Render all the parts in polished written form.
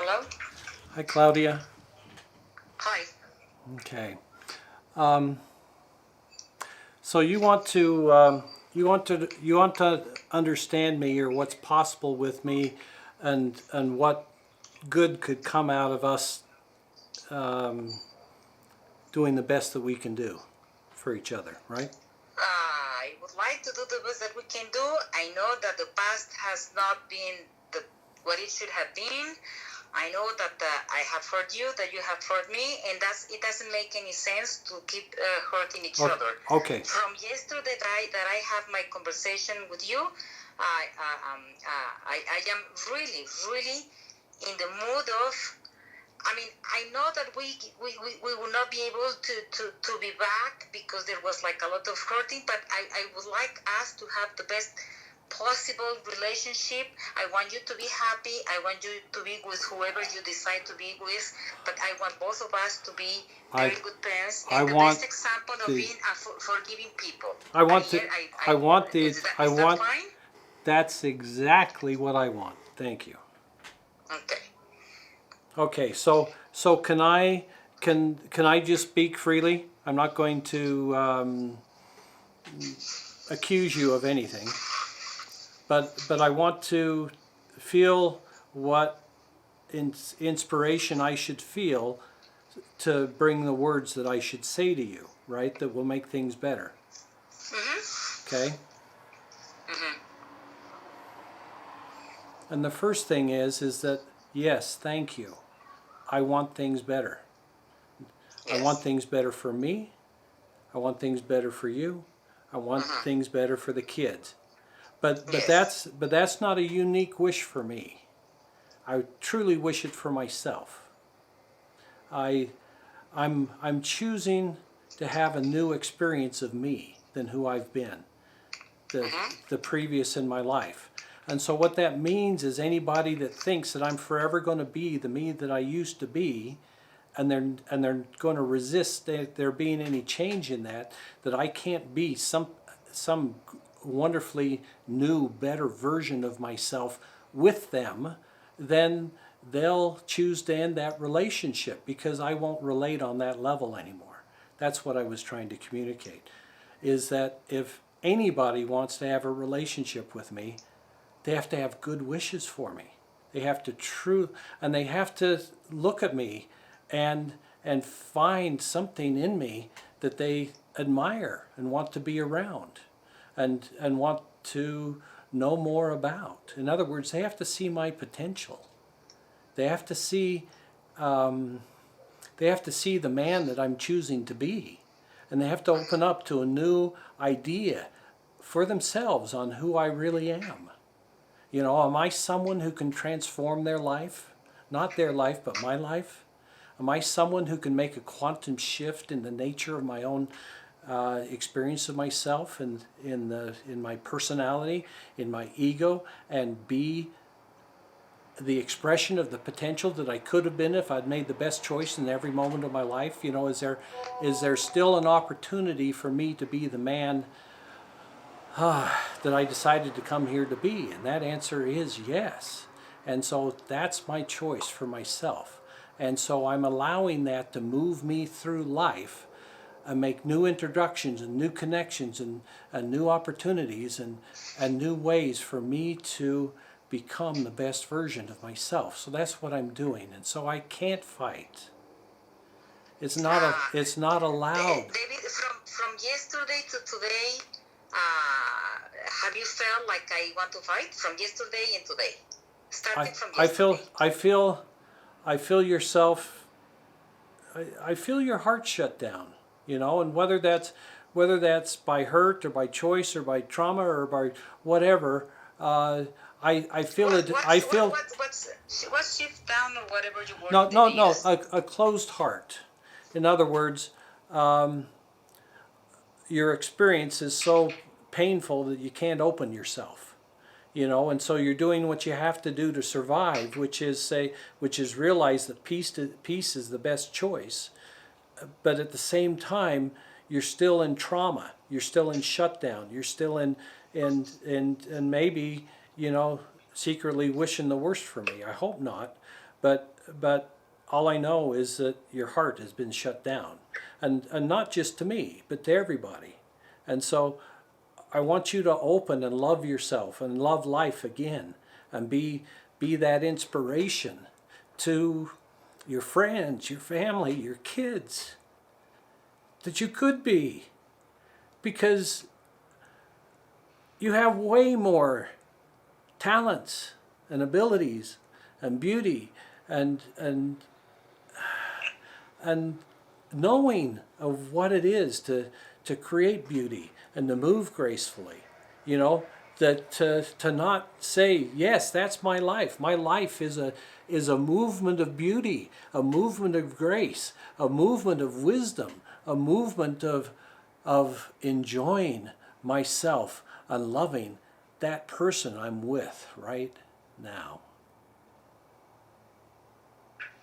Hello? Hi, Claudia. Hi. Okay. Um, so you want to understand me or what's possible with me, and what good could come out of us um, doing the best that we can do for each other, right? I would like to do the best that we can do. I know that the past has not been what it should have been. I know that I have hurt you, that you have hurt me, and it doesn't make any sense to keep hurting each other. Okay. From yesterday that I have my conversation with you, I am really, really in the mood of. I mean, I know that we will not be able to be back because there was like a lot of hurting, but I would like us to have the best possible relationship. I want you to be happy. I want you to be with whoever you decide to be with, but I want both of us to be very good parents and the best example of being forgiving people. Is that fine? That's exactly what I want. Thank you. Okay. Okay, so can I just speak freely? I'm not going to accuse you of anything, but I want to feel what inspiration I should feel to bring the words that I should say to you, right? That will make things better. Okay? And the first thing is that yes, thank you. I want things better. Yes. I want things better for me. I want things better for you. I want things better for the kids. But Yes. that's not a unique wish for me. I truly wish it for myself. I'm choosing to have a new experience of me than who I've been, the previous in my life. And so what that means is anybody that thinks that I'm forever going to be the me that I used to be, and they're going to resist there being any change in that I can't be some wonderfully new, better version of myself with them, then they'll choose to end that relationship because I won't relate on that level anymore. That's what I was trying to communicate, is that if anybody wants to have a relationship with me, they have to have good wishes for me. They have to and they have to look at me and find something in me that they admire and want to be around and want to know more about. In other words, they have to see my potential. They have to see the man that I'm choosing to be, and they have to open up to a new idea for themselves on who I really am. You know, am I someone who can transform their life? Not their life, but my life? Am I someone who can make a quantum shift in the nature of my own experience of myself and in my personality, in my ego, and be the expression of the potential that I could have been if I'd made the best choice in every moment of my life? You know, is there still an opportunity for me to be the man that I decided to come here to be? And that answer is yes. And so that's my choice for myself. And so I'm allowing that to move me through life and make new introductions and new connections and new opportunities and new ways for me to become the best version of myself. So that's what I'm doing. And so I can't fight. It's not allowed. David, from yesterday to today, have you felt like I want to fight from yesterday and today? Starting from yesterday. I feel yourself. I feel your heart shut down. You know, and whether that's by hurt or by choice or by trauma or by whatever, I feel it. I feel. What's shift down or whatever you word? No. A closed heart. In other words, your experience is so painful that you can't open yourself. You know, and so you're doing what you have to do to survive, which is realize that peace is the best choice. But at the same time, you're still in trauma. You're still in shutdown. You're still in and maybe, you know, secretly wishing the worst for me. I hope not, but all I know is that your heart has been shut down, and not just to me, but to everybody. And so I want you to open and love yourself and love life again, and be that inspiration to your friends, your family, your kids, that you could be, because you have way more talents and abilities and beauty and knowing of what it is to create beauty and to move gracefully, you know, that to not say, yes, that's my life. My life is a movement of beauty, a movement of grace, a movement of wisdom, a movement of enjoying myself and loving that person I'm with right now.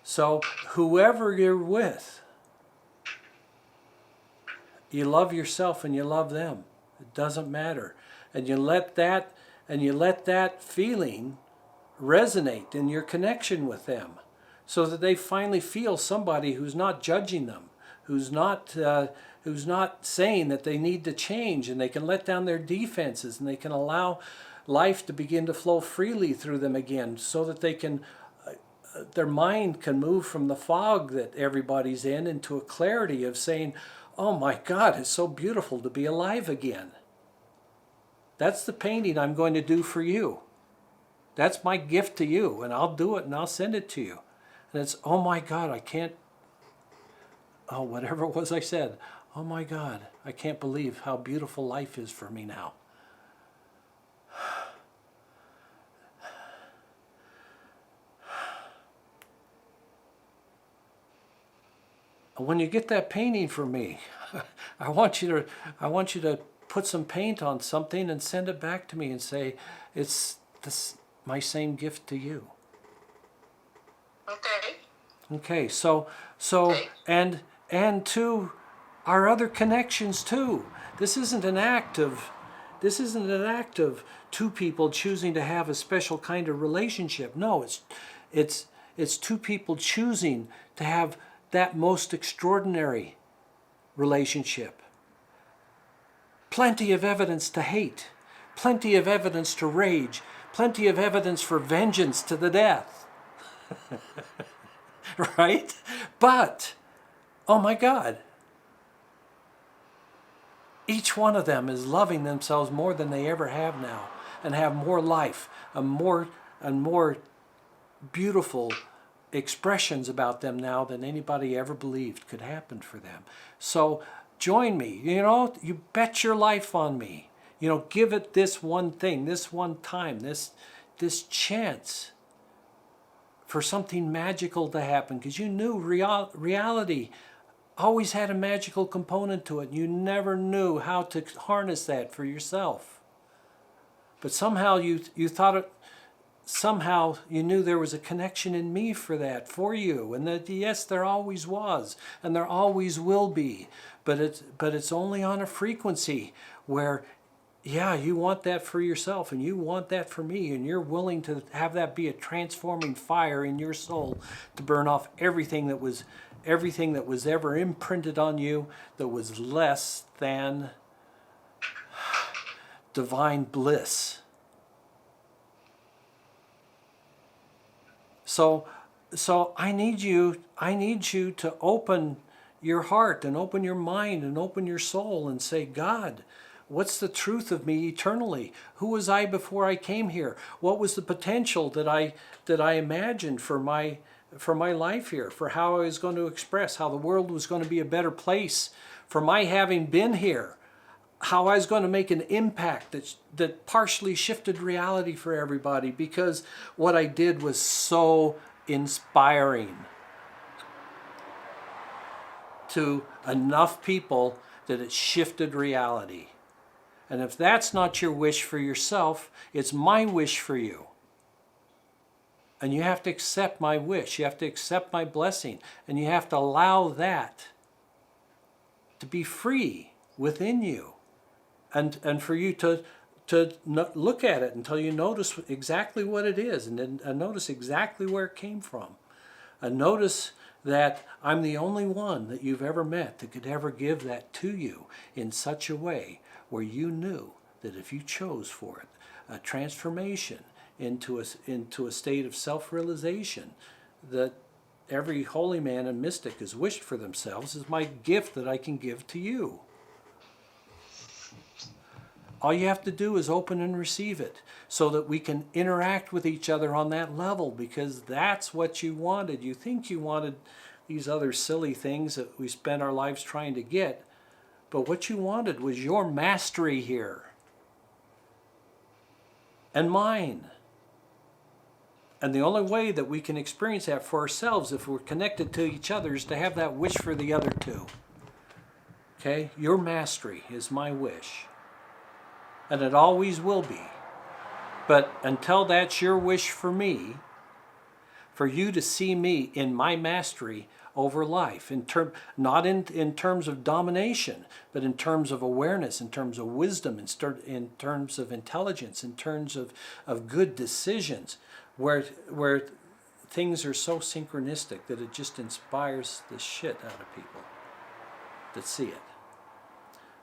So whoever you're with, you love yourself and you love them. It doesn't matter. And you let that feeling resonate in your connection with them, so that they finally feel somebody who's not judging them, who's not saying that they need to change, and they can let down their defenses and they can allow life to begin to flow freely through them again, so that they can their mind can move from the fog that everybody's in into a clarity of saying, oh my God, it's so beautiful to be alive again. That's the painting I'm going to do for you. That's my gift to you, and I'll do it and I'll send it to you. And it's, oh my God, I can't, oh, whatever it was I said, oh my God, I can't believe how beautiful life is for me now. When you get that painting for me, I want you to put some paint on something and send it back to me and say, it's my same gift to you. Okay. Okay, so Okay. and to our other connections too. This isn't an act of two people choosing to have a special kind of relationship. No, it's two people choosing to have that most extraordinary relationship. Plenty of evidence to hate, plenty of evidence to rage, plenty of evidence for vengeance to the death. Right? But, oh my God, each one of them is loving themselves more than they ever have now, and have more life and more beautiful expressions about them now than anybody ever believed could happen for them. So join me, you bet your life on me. Give it this one thing, this one time, this chance for something magical to happen, because you knew reality always had a magical component to it. You never knew how to harness that for yourself. But somehow you thought it, somehow you knew there was a connection in me for you, and that yes, there always was, and there always will be. But it's only on a frequency where, yeah, you want that for yourself, and you want that for me, and you're willing to have that be a transforming fire in your soul to burn off everything that was ever imprinted on you that was less than divine bliss. So I need you to open your heart and open your mind and open your soul and say, God, what's the truth of me eternally? Who was I before I came here? What was the potential that I imagined for my life here, for how I was going to express, how the world was going to be a better place for my having been here, how I was going to make an impact that partially shifted reality for everybody, because what I did was so inspiring to enough people that it shifted reality. And if that's not your wish for yourself, it's my wish for you. And you have to accept my wish. You have to accept my blessing. And you have to allow that to be free within you. And for you to look at it until you notice exactly what it is, and notice exactly where it came from. And notice that I'm the only one that you've ever met that could ever give that to you in such a way where you knew that if you chose for it, a transformation into a state of self-realization that every holy man and mystic has wished for themselves, is my gift that I can give to you. All you have to do is open and receive it so that we can interact with each other on that level, because that's what you wanted. You think you wanted these other silly things that we spent our lives trying to get, but what you wanted was your mastery here and mine. And the only way that we can experience that for ourselves, if we're connected to each other, is to have that wish for the other two. Okay? Your mastery is my wish. And it always will be. But until that's your wish for me, for you to see me in my mastery over life, not in terms of domination, but in terms of awareness, in terms of wisdom, in terms of intelligence, in terms of good decisions, where things are so synchronistic that it just inspires the shit out of people that see it.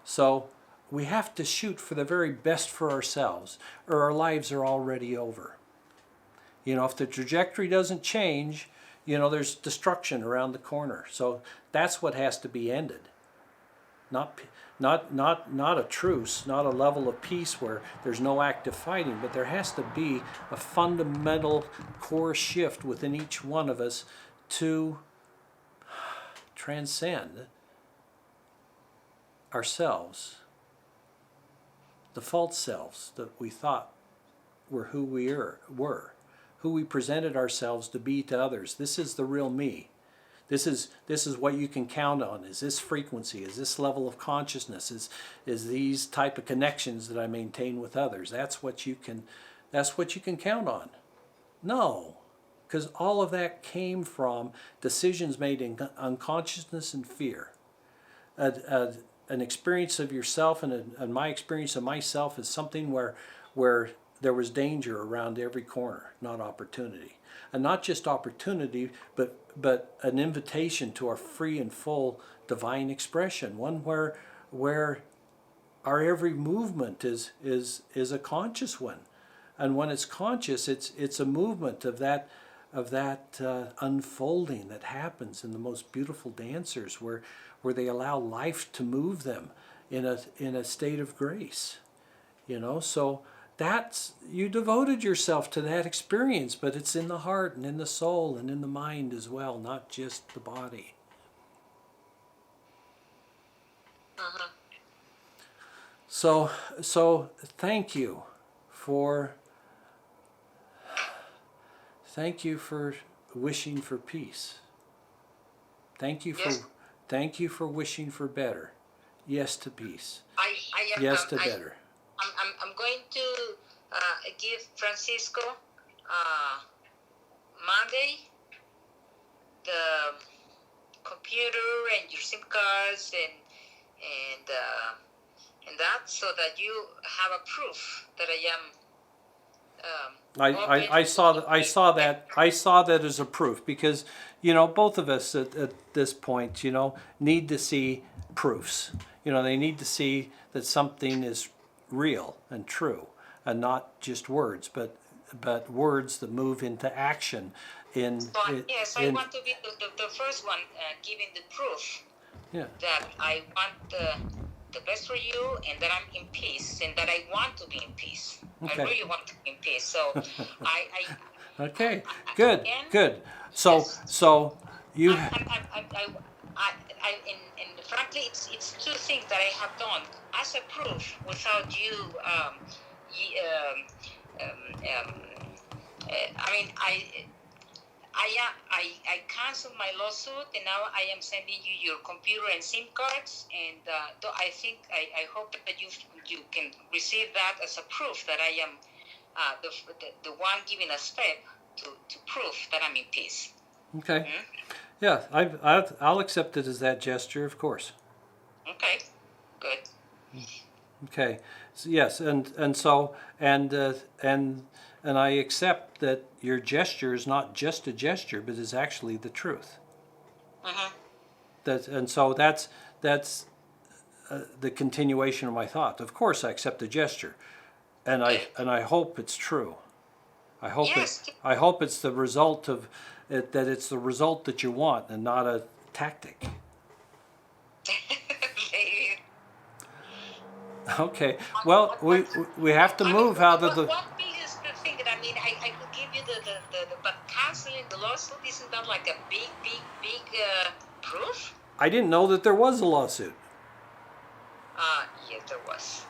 So we have to shoot for the very best for ourselves, or our lives are already over. You know, if the trajectory doesn't change, you know, there's destruction around the corner. So that's what has to be ended. Not a truce, not a level of peace where there's no active fighting, but there has to be a fundamental core shift within each one of us to transcend ourselves, the false selves that we thought were who we were, who we presented ourselves to be to others. This is the real me. This is what you can count on. Is this frequency? Is this level of consciousness? Is these type of connections that I maintain with others? That's what you can count on. No, because all of that came from decisions made in unconsciousness and fear. An experience of yourself and my experience of myself is something where there was danger around every corner, not opportunity. And not just opportunity, but an invitation to our free and full divine expression, one where our every movement is a conscious one. And when it's conscious, it's a movement of that unfolding that happens in the most beautiful dancers, where they allow life to move them in a state of grace. You know, so that's, you devoted yourself to that experience, but it's in the heart and in the soul and in the mind as well, not just the body. So thank you for wishing for peace. Thank you for wishing for better. Yes to peace. Yes to better. I'm going to give Francisco Monday the computer and your SIM cards and that, so that you have a proof that I am. I saw that as a proof, because, you know, both of us at this point, you know, need to see proofs. You know, they need to see that something is real and true, and not just words, but words that move into action. I want to be the first one giving the proof that I want the best for you, and that I'm in peace, and that I want to be in peace. Okay. I really want to be in peace. So Okay. Good. So yes. So you. And frankly, it's two things that I have done as a proof without you. I canceled my lawsuit, and now I am sending you your computer and SIM cards, and I hope that you can receive that as a proof that I am the one giving a step to prove that I'm in peace. Okay. Mm-hmm. Yeah, I'll accept it as that gesture, of course. Okay, good. Okay. So, yes, and so and I accept that your gesture is not just a gesture, but is actually the truth. Mm-hmm. And so that's the continuation of my thought. Of course, I accept the gesture, and Okay. I hope it's true. Yes. I hope it's the result of it, that it's the result that you want and not a tactic. Maybe. Okay. Well, we have to I mean, move out of the. what biggest thing that I could give you but canceling the lawsuit, isn't that like a big proof? I didn't know that there was a lawsuit. Yes, there was.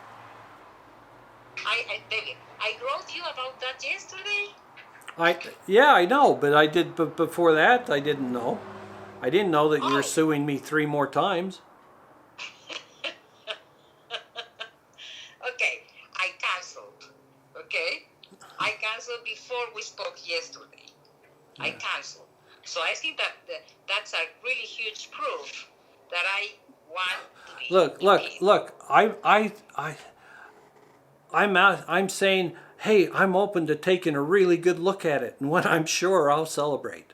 David, I wrote you about that yesterday. Yeah, I know, but I did. But before that, I didn't know. I didn't know that you're Oh. suing me 3 more times. Okay, I canceled. Okay, I canceled before we spoke yesterday. I canceled. So I think that that's a really huge proof that I want to be in peace. Look. I'm saying, hey, I'm open to taking a really good look at it, and when I'm sure, I'll celebrate.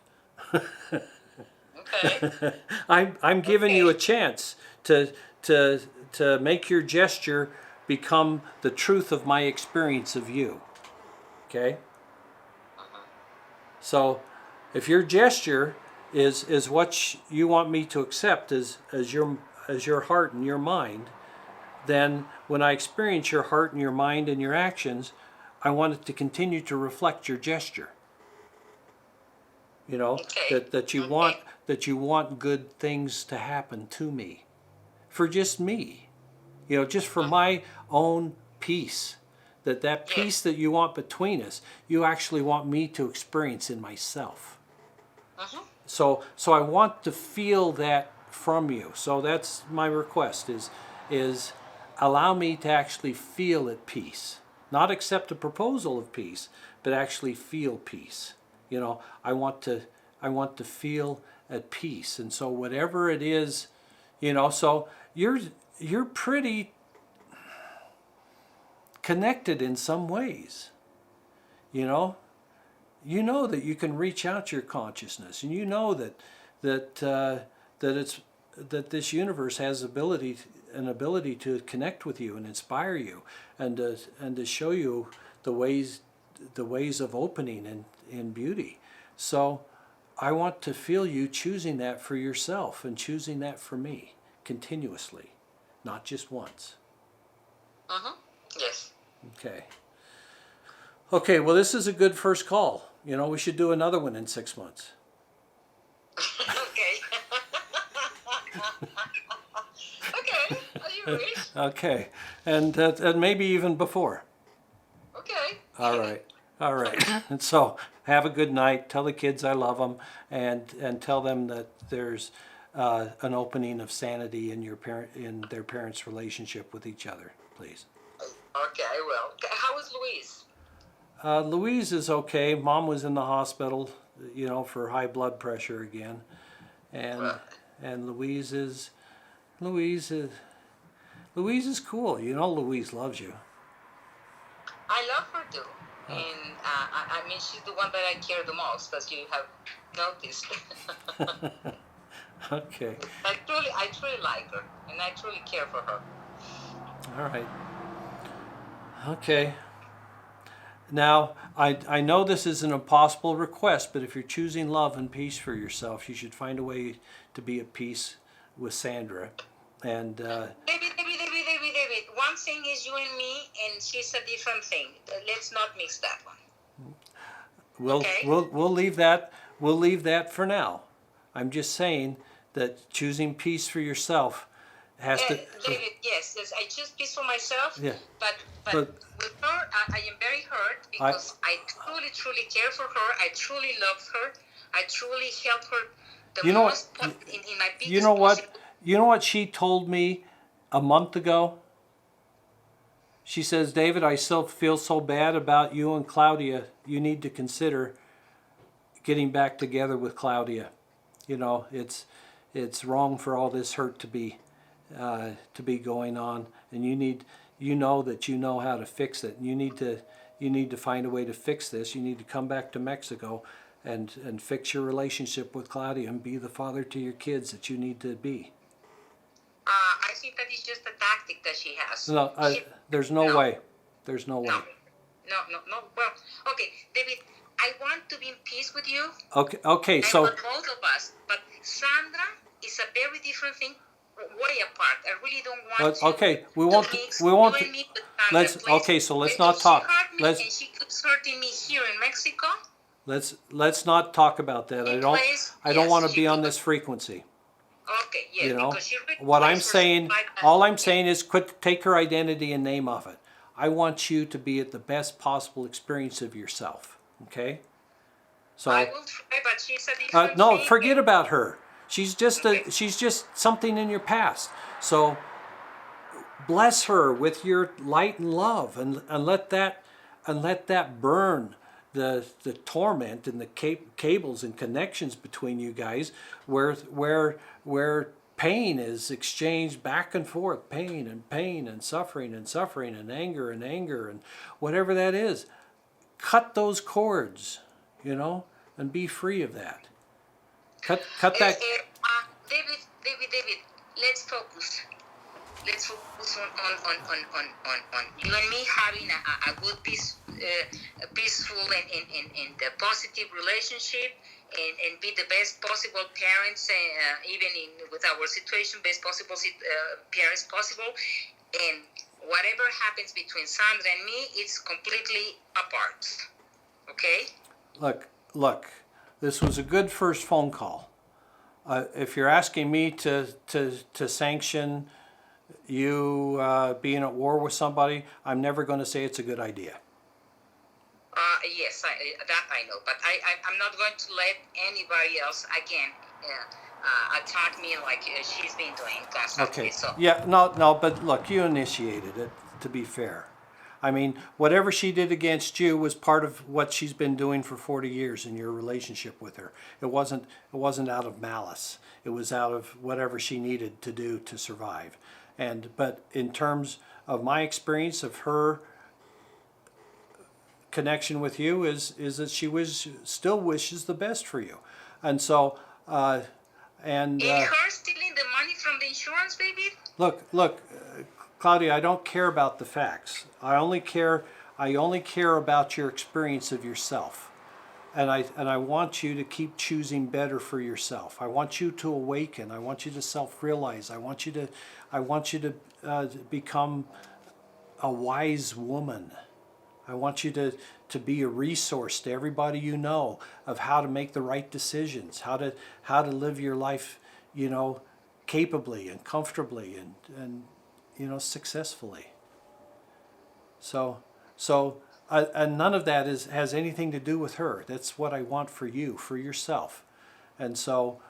Okay. I'm giving you a Okay. chance to to to make your gesture become the truth of my experience of you. Okay? Uh-huh. So if your gesture is what you want me to accept as your heart and your mind, then when I experience your heart and your mind and your actions, I want it to continue to reflect your gesture. You know, Okay. that Okay. you want good things to happen to me. For just me. You know, just for Uh-huh. my own peace. That peace Yes. that you want between us, you actually want me to experience in myself. Uh-huh. So I want to feel that from you. So that's my request is allow me to actually feel at peace. Not accept a proposal of peace, but actually feel peace. You know, I want to feel at peace. And so whatever it is, you know, so you're pretty connected in some ways. You know that you can reach out to your consciousness, and you know that that it's that this universe has an ability to connect with you and inspire you, and to show you the ways of opening and in beauty. So I want to feel you choosing that for yourself and choosing that for me continuously, not just once. Uh-huh. Yes. Okay. Okay, well, this is a good first call. You know, we should do another one in 6 months. Okay. Okay. As you wish. Okay, and maybe even before. Okay. All right, all right. And so, have a good night. Tell the kids I love them, and tell them that there's an opening of sanity in their parents' relationship with each other, please. Okay, I will. Okay, how is Louise? Louise is okay. Mom was in the hospital, you know, for high blood pressure again, and Well, and Louise is Louise is cool. You know, Louise loves you. I love her too. And I mean, she's the one that I care the most, as you have noticed. Okay. I truly like her, and I truly care for her. All right. Okay. Now, I know this is an impossible request, but if you're choosing love and peace for yourself, you should find a way to be at peace with Sandra. And David. One thing is you and me, and she's a different thing. Let's not mix that one. Okay? we'll leave that for now. I'm just saying that choosing peace for yourself has to. David, yes, I choose peace for myself, Yeah. but But with her, I am very hurt I because I truly care for her. I truly love her. I truly help her the you know what most in my you biggest know what possible. you know what she told me a month ago. She says, David, I still feel so bad about you and Claudia. You need to consider getting back together with Claudia. You know, it's wrong for all this hurt to be going on, and you know that you know how to fix it. You need to find a way to fix this. You need to come back to Mexico and fix your relationship with Claudia and be the father to your kids that you need to be. I think that is just a tactic that she has. No, there's no way. There's no way. No. Well, okay, David, I want to be in peace with you. Okay, so But both of us. But Sandra is a very different thing, way apart. I really don't want okay, we to won't. mix We won't. you and me with Sandra, Let's. please. Okay, so let's If not talk. She hurt me Let's. and she keeps hurting me here in Mexico. Let's not talk about that. I don't want to be on this frequency. Okay, yes, You know because she what I'm saying. All I'm saying is take her identity and name off it. I want you to be at the best possible experience of yourself. Okay. So I will try, but she's a different no, thing. forget about her. She's just something in your past. So bless her with your light and love, and let that burn the torment and the cables and connections between you guys, where pain is exchanged back and forth, pain and suffering and anger and whatever that is. Cut those cords, and be free of that. Cut that. David, let's focus. Let's focus on you and me having a good a peaceful and a positive relationship, and be the best possible parents, even with our situation, best possible parents possible. And whatever happens between Sandra and me, it's completely apart. Okay? Look. This was a good first phone call. If you're asking me to sanction you being at war with somebody, I'm never going to say it's a good idea. Yes, that I know, but I'm not going to let anybody else again attack me like she's been doing constantly. Okay. So. Yeah. No. But look, you initiated it. To be fair, I mean, whatever she did against you was part of what she's been doing for 40 years in your relationship with her. It wasn't out of malice. It was out of whatever she needed to do to survive. But in terms of my experience of her connection with you is that she still wishes the best for you. And so her stealing the money from the insurance, baby? Look, Claudia, I don't care about the facts. I only care about your experience of yourself. And I want you to keep choosing better for yourself. I want you to awaken. I want you to self-realize. I want you to become a wise woman. I want you to be a resource to everybody you know of how to make the right decisions, how to live your life, capably and comfortably and successfully. So and none of that has anything to do with her. That's what I want for you, for yourself. And so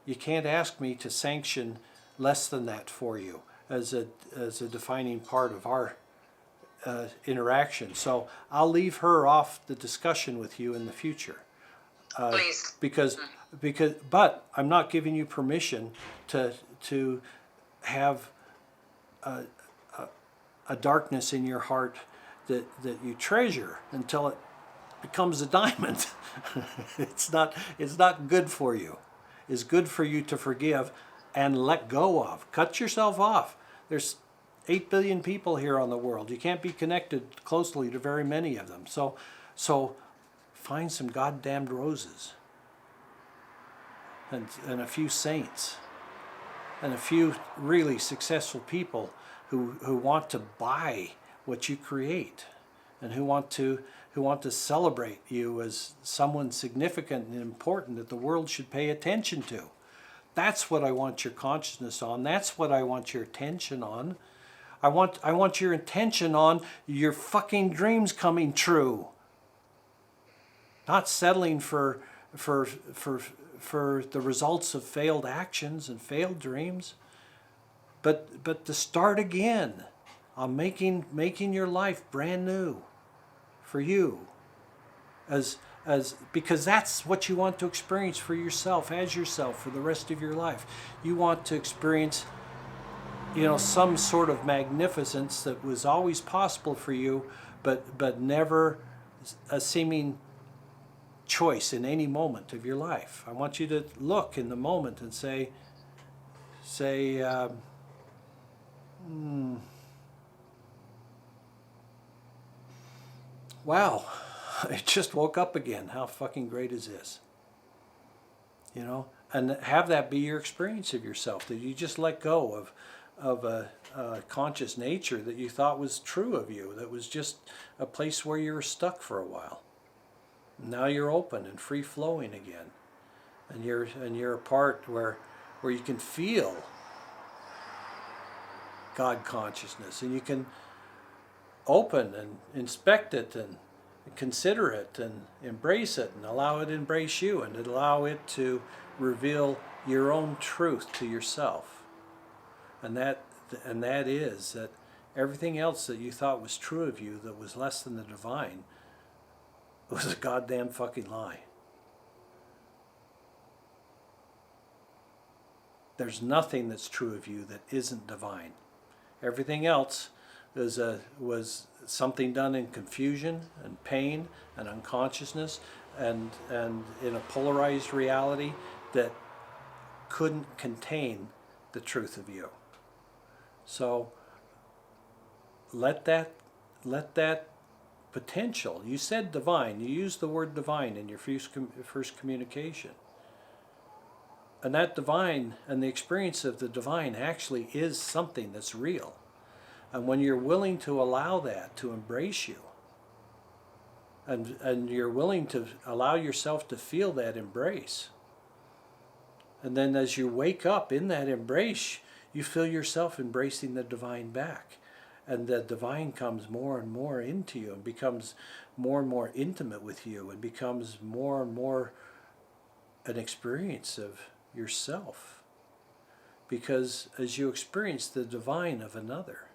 you can't ask me to sanction less than that for you as a defining part of our interaction. So I'll leave her off the discussion with you in the future. Please. But I'm not giving you permission to have a darkness in your heart that you treasure until it becomes a diamond. It's not good for you. It's good for you to forgive and let go of. Cut yourself off. There's 8 billion people here on the world. You can't be connected closely to very many of them. So find some goddamned roses and a few saints and a few really successful people who want to buy what you create and who want to celebrate you as someone significant and important that the world should pay attention to. That's what I want your consciousness on. That's what I want your attention on. I want your attention on your fucking dreams coming true. Not settling for the results of failed actions and failed dreams, but to start again on making your life brand new for you, as because that's what you want to experience for yourself, as yourself, for the rest of your life. You want to experience some sort of magnificence that was always possible for you, but never a seeming choice in any moment of your life. I want you to look in the moment and say, wow, I just woke up again. How fucking great is this? And have that be your experience of yourself, that you just let go of a conscious nature that you thought was true of you, that was just a place where you were stuck for a while. Now you're open and free flowing again, and you're a part where you can feel God consciousness, and you can open and inspect it and consider it and embrace it and allow it to embrace you and allow it to reveal your own truth to yourself. And that is that everything else that you thought was true of you that was less than the divine was a goddamn fucking lie. There's nothing that's true of you that isn't divine. Everything else was something done in confusion and pain and unconsciousness and in a polarized reality that couldn't contain the truth of you. So let that potential, you said divine, you used the word divine in your first communication. And that divine and the experience of the divine actually is something that's real. And when you're willing to allow that to embrace you, and you're willing to allow yourself to feel that embrace, and then as you wake up in that embrace, you feel yourself embracing the divine back. And the divine comes more and more into you and becomes more and more intimate with you and becomes more and more an experience of yourself. Because as you experience the divine of another,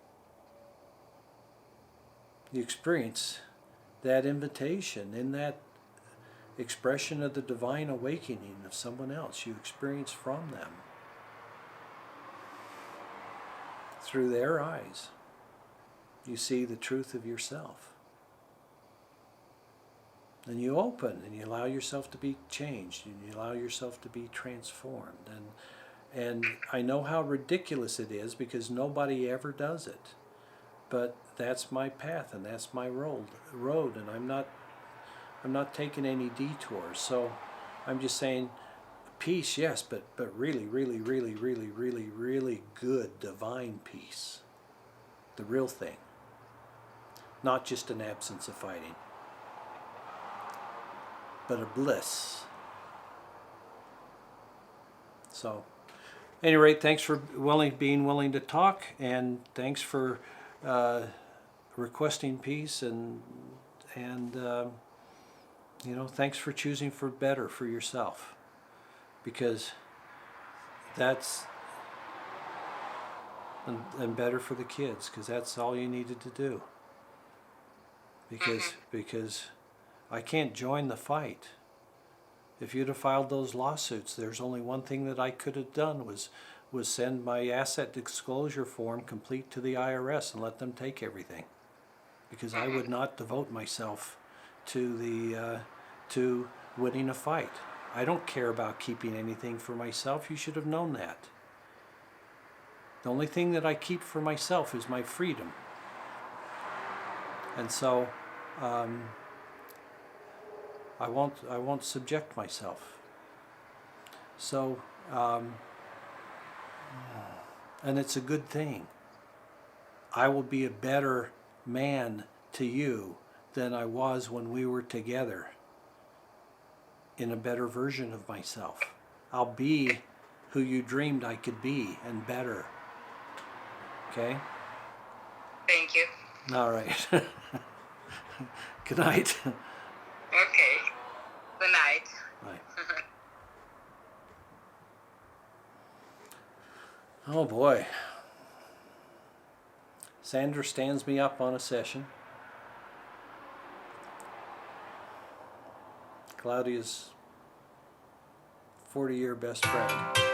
you experience that invitation in that expression of the divine awakening of someone else. You experience from them through their eyes. You see the truth of yourself. And you open and you allow yourself to be changed and you allow yourself to be transformed. And I know how ridiculous it is because nobody ever does it. But that's my path and that's my road and I'm not taking any detours. So I'm just saying peace, yes, but really, really, really, really, really, really good divine peace. The real thing. Not just an absence of fighting, but a bliss. So, at any rate, thanks for being willing to talk, and thanks for requesting peace, and thanks for choosing for better for yourself, because that's and better for the kids, because that's all you needed to do. Because I can't join the fight. If you'd have filed those lawsuits, there's only one thing that I could have done was send my asset disclosure form complete to the IRS and let them take everything, because I would not devote myself to winning a fight. I don't care about keeping anything for myself. You should have known that. The only thing that I keep for myself is my freedom. And so I won't subject myself. So and it's a good thing. I will be a better man to you than I was when we were together, in a better version of myself. I'll be who you dreamed I could be, and better. Okay? Thank you. All right. Good night. Okay. Good night. Bye. Oh boy. Sandra stands me up on a session. Claudia's 40-year best friend.